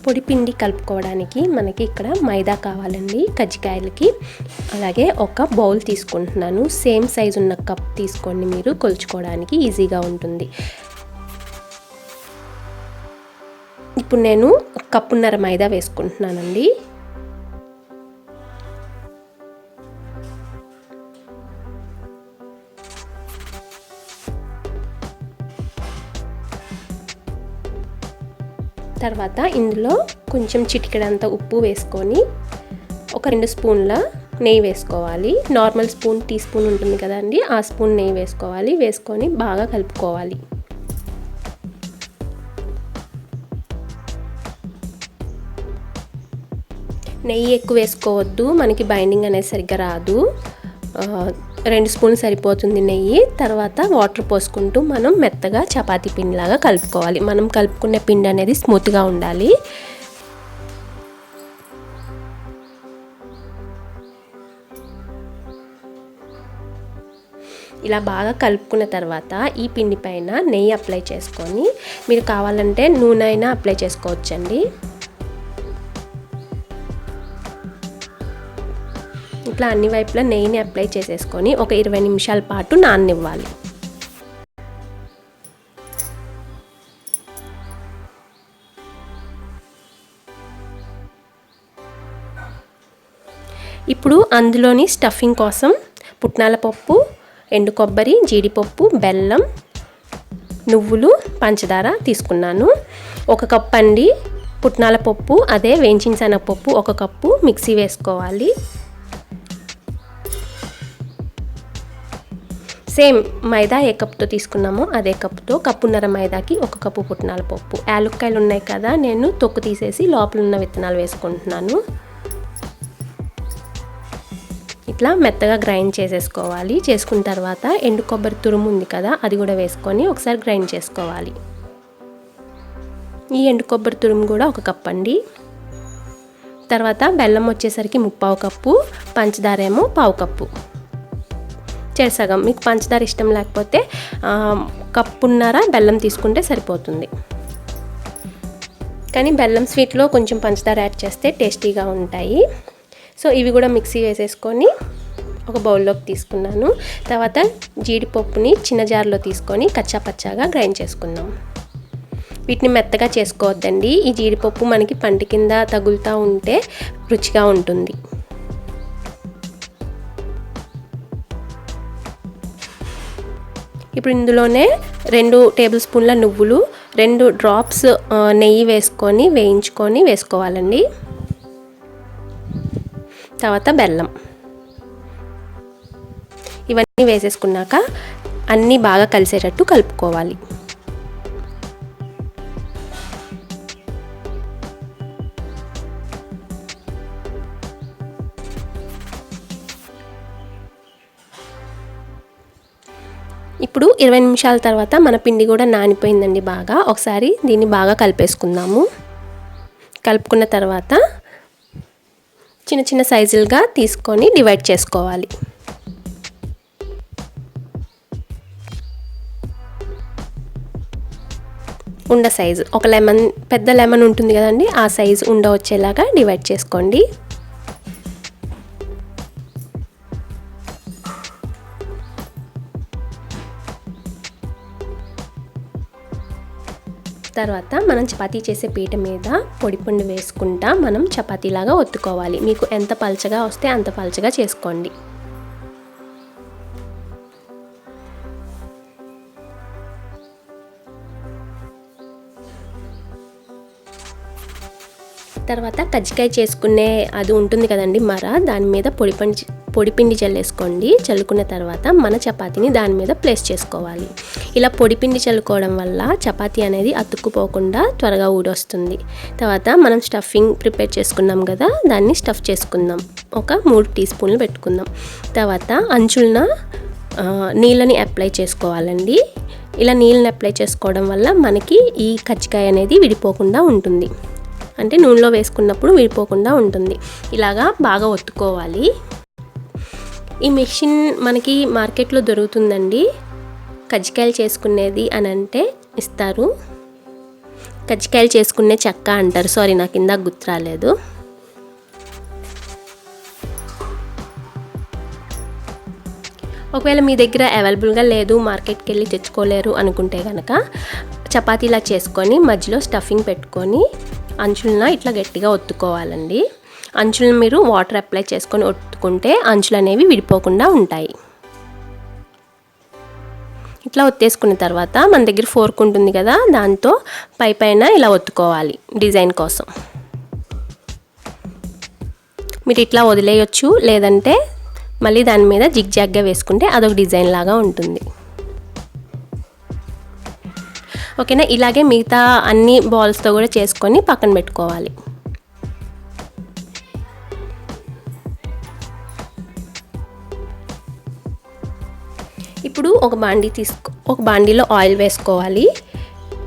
పొడి పిండి కలుపుకోవడానికి మనకి ఇక్కడ మైదా కావాలండి కజ్జికాయలకి. అలాగే ఒక బౌల్ తీసుకుంటున్నాను. సేమ్ సైజు ఉన్న కప్ తీసుకోండి, మీరు కొలుచుకోవడానికి ఈజీగా ఉంటుంది. ఇప్పుడు నేను 1.5 కప్పున్నర మైదా వేసుకుంటున్నానండి. తర్వాత ఇందులో కొంచెం చిటికెడంత ఉప్పు వేసుకొని ఒక 2 స్పూన్ల నెయ్యి వేసుకోవాలి. నార్మల్ స్పూన్, టీ స్పూన్ ఉంటుంది కదండి, ఆ స్పూన్ నెయ్యి వేసుకోవాలి. వేసుకొని బాగా కలుపుకోవాలి. నెయ్యి ఎక్కువ వేసుకోవద్దు, మనకి బైండింగ్ అనేది సరిగ్గా రాదు. 2 స్పూన్లు సరిపోతుంది నెయ్యి. తర్వాత వాటర్ పోసుకుంటూ మనం మెత్తగా చపాతీ పిండిలాగా కలుపుకోవాలి. మనం కలుపుకునే పిండి అనేది స్మూత్గా ఉండాలి. ఇలా బాగా కలుపుకున్న తర్వాత ఈ పిండి పైన నెయ్యి అప్లై చేసుకొని, మీరు కావాలంటే నూనె అయినా అప్లై చేసుకోవచ్చండి. ఇట్లా అన్ని వైపులా నెయ్యిని అప్లై చేసేసుకొని ఒక 20 నిమిషాల పాటు నాననివ్వాలి. ఇప్పుడు అందులోని స్టఫింగ్ కోసం పుట్నాల పప్పు, ఎండు కొబ్బరి, జీడిపప్పు, బెల్లం, నువ్వులు, పంచదార తీసుకున్నాను. 1 కప్ అండి పుట్నాల పప్పు, అదే వేయించిన శనగపప్పు 1 కప్పు మిక్సీ వేసుకోవాలి. సేమ్ మైదా ఏ కప్తో తీసుకున్నామో అదే కప్తో 1.5 కప్పున్నర మైదాకి 1 కప్పు పుట్నాల పప్పు. యాలక్కాయలు ఉన్నాయి కదా, నేను తొక్కు తీసేసి లోపల ఉన్న విత్తనాలు వేసుకుంటున్నాను. ఇట్లా మెత్తగా గ్రైండ్ చేసేసుకోవాలి. చేసుకున్న తర్వాత ఎండు కొబ్బరి తురుము ఉంది కదా, అది కూడా వేసుకొని ఒకసారి గ్రైండ్ చేసుకోవాలి. ఈ ఎండు కొబ్బరి తురుము కూడా 1 కప్ అండి. తర్వాత బెల్లం వచ్చేసరికి 1/4 కప్పు, పంచదార ఏమో 1/4 కప్పు. సగం. మీకు పంచదార ఇష్టం లేకపోతే 1.5 కప్పున్నర బెల్లం తీసుకుంటే సరిపోతుంది. కానీ బెల్లం స్వీట్లో కొంచెం పంచదార యాడ్ చేస్తే టేస్టీగా ఉంటాయి. సో ఇవి కూడా మిక్సీ వేసేసుకొని ఒక బౌల్లోకి తీసుకున్నాను. తర్వాత జీడిపప్పుని చిన్న జార్లో తీసుకొని కచ్చా పచ్చాగా గ్రైండ్ చేసుకుందాం. వీటిని మెత్తగా చేసుకోవద్దండి. ఈ జీడిపప్పు మనకి పంటి కింద తగులుతూ ఉంటే రుచిగా ఉంటుంది. ఇప్పుడు ఇందులోనే 2 టేబుల్ స్పూన్ల నువ్వులు, 2 డ్రాప్స్ నెయ్యి వేసుకొని వేయించుకొని వేసుకోవాలండి. తర్వాత బెల్లం, ఇవన్నీ వేసేసుకున్నాక అన్నీ బాగా కలిసేటట్టు కలుపుకోవాలి. ఇప్పుడు 20 నిమిషాల తర్వాత మన పిండి కూడా నానిపోయిందండి బాగా. ఒకసారి దీన్ని బాగా కలిపేసుకుందాము. కలుపుకున్న తర్వాత చిన్న చిన్న సైజులుగా తీసుకొని డివైడ్ చేసుకోవాలి. ఉండ సైజు ఒక లెమన్, పెద్ద లెమన్ ఉంటుంది కదండి, ఆ సైజు ఉండ వచ్చేలాగా డివైడ్ చేసుకోండి. తర్వాత మనం చపాతీ చేసే పీట మీద పొడిపిండి వేసుకుంటా మనం చపాతీలాగా ఒత్తుకోవాలి. మీకు ఎంత పల్చగా వస్తే అంత పల్చగా చేసుకోండి. తర్వాత కజ్జికాయ చేసుకునే అది ఉంటుంది కదండి మర, దాని మీద పొడిపిండి చల్లేసుకోండి. చల్లుకున్న తర్వాత మన చపాతీని దాని మీద ప్లేస్ చేసుకోవాలి. ఇలా పొడిపిండి చల్లుకోవడం వల్ల చపాతీ అనేది అతుక్కుపోకుండా త్వరగా ఊడొస్తుంది. తర్వాత మనం స్టఫింగ్ ప్రిపేర్ చేసుకున్నాం కదా, దాన్ని స్టఫ్ చేసుకుందాం. ఒక 3 టీ స్పూన్లు పెట్టుకుందాం. తర్వాత అంచులన నీళ్ళని అప్లై చేసుకోవాలండి. ఇలా నీళ్ళని అప్లై చేసుకోవడం వల్ల మనకి ఈ కజ్జికాయ అనేది విడిపోకుండా ఉంటుంది. అంటే నూనెలో వేసుకున్నప్పుడు విడిపోకుండా ఉంటుంది. ఇలాగా బాగా ఒత్తుకోవాలి. ఈ మిషన్ మనకి మార్కెట్లో దొరుకుతుందండి. కజ్జికాయలు చేసుకునేది అని అంటే ఇస్తారు. కజ్జికాయలు చేసుకునే చెక్క అంటారు. సారీ, నాకు ఇందాక గుర్తు రాలేదు. ఒకవేళ మీ దగ్గర అవైలబుల్గా లేదు, మార్కెట్కి వెళ్ళి తెచ్చుకోలేరు అనుకుంటే కనుక చపాతీలా చేసుకొని మధ్యలో స్టఫింగ్ పెట్టుకొని అంచులన ఇట్లా గట్టిగా ఒత్తుకోవాలండి. అంచులను మీరు వాటర్ అప్లై చేసుకొని ఒత్తుకుంటే అంచులు అనేవి విడిపోకుండా ఉంటాయి. ఇట్లా ఒత్తేసుకున్న తర్వాత మన దగ్గర ఫోర్క్ ఉంటుంది కదా, దాంతో పైన ఇలా ఒత్తుకోవాలి డిజైన్ కోసం. మీరు ఇట్లా వదిలేయచ్చు, లేదంటే మళ్ళీ దాని మీద జిగ్జాగ్గా వేసుకుంటే అదొక డిజైన్ లాగా ఉంటుంది. ఓకేనా, ఇలాగే మిగతా అన్ని బాల్స్తో కూడా చేసుకొని పక్కన పెట్టుకోవాలి. ఇప్పుడు ఒక బాండీలో ఆయిల్ వేసుకోవాలి.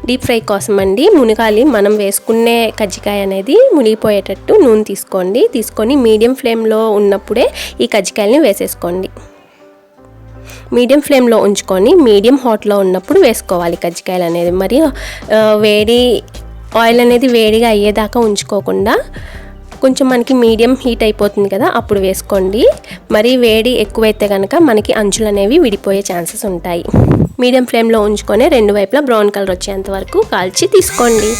డీప్ ఫ్రై కోసం అండి. మునగాలి, మనం వేసుకునే కజ్జికాయ అనేది మునిగిపోయేటట్టు నూనె తీసుకొని మీడియం ఫ్లేమ్లో ఉన్నప్పుడే ఈ కజ్జికాయలని వేసేసుకోండి. మీడియం ఫ్లేమ్లో ఉంచుకొని మీడియం హాట్లో ఉన్నప్పుడు వేసుకోవాలి కజ్జికాయలు అనేది. మరి ఆయిల్ అనేది వేడిగా అయ్యేదాకా ఉంచుకోకుండా కొంచెం మనకి మీడియం హీట్ అయిపోతుంది కదా, అప్పుడు వేసుకోండి. మరి వేడి ఎక్కువైతే కనుక మనకి అంచులు అనేవి విడిపోయే ఛాన్సెస్ ఉంటాయి. మీడియం ఫ్లేమ్లో ఉంచుకొని 2 వైపులా బ్రౌన్ కలర్ వచ్చేంత వరకు కాల్చి తీసుకోండి.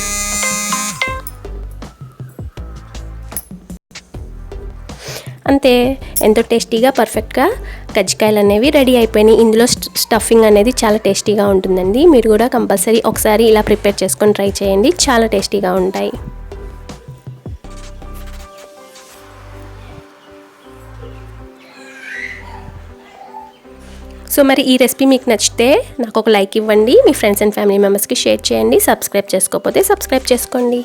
అంతే, ఎంతో టేస్టీగా పర్ఫెక్ట్గా కజ్జికాయలు అనేవి రెడీ అయిపోయినాయి. ఇందులో స్టఫింగ్ అనేది చాలా టేస్టీగా ఉంటుందండి. మీరు కూడా కంపల్సరీ ఒకసారి ఇలా ప్రిపేర్ చేసుకొని ట్రై చేయండి, చాలా టేస్టీగా ఉంటాయి. సో మరి ఈ రెసిపీ మీకు నచ్చితే నాకు ఒక లైక్ ఇవ్వండి, మీ ఫ్రెండ్స్ అండ్ ఫ్యామిలీ మెంబర్స్కి షేర్ చేయండి. సబ్స్క్రైబ్ చేసుకోకపోతే సబ్స్క్రైబ్ చేసుకోండి.